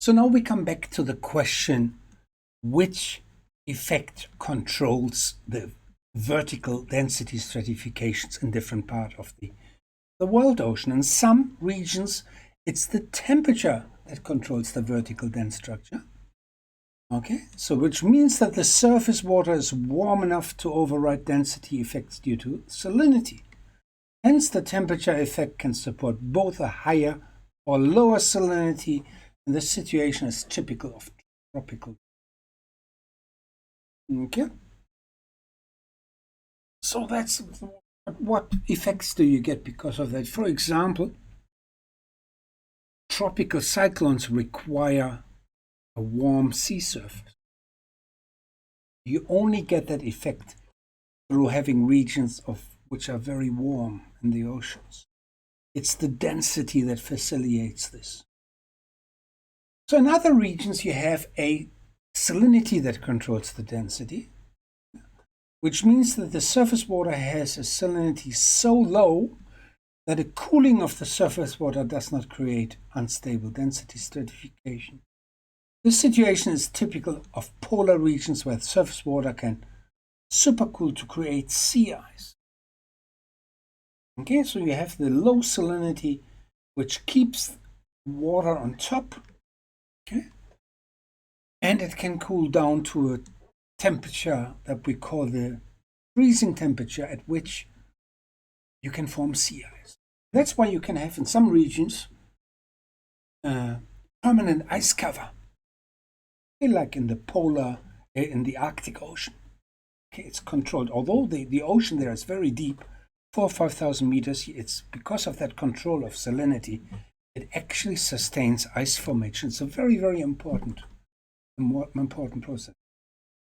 So now we come back to the question, which effect controls the vertical density stratifications in different parts of the world ocean. In some regions, it's the temperature that controls the vertical dense structure. Okay, so which means that the surface water is warm enough to override density effects due to salinity. Hence, the temperature effect can support both a higher or lower salinity, and this situation is typical of tropical. Okay, so that's what effects do you get because of that? For example, tropical cyclones require a warm sea surface. You only get that effect through having regions which are very warm in the oceans. It's the density that facilitates this. So in other regions, you have a salinity that controls the density, which means that the surface water has a salinity so low that a cooling of the surface water does not create unstable density stratification. This situation is typical of polar regions where surface water can supercool to create sea ice. Okay, so you have the low salinity, which keeps water on top, okay, and it can cool down to a temperature that we call the freezing temperature, at which you can form sea ice. That's why you can have in some regions permanent ice cover, like in the Arctic Ocean. Okay, it's controlled. Although the ocean there is very deep, 4,000 or 5,000 meters, it's because of that control of salinity, it actually sustains ice formation. It's a very, very important process.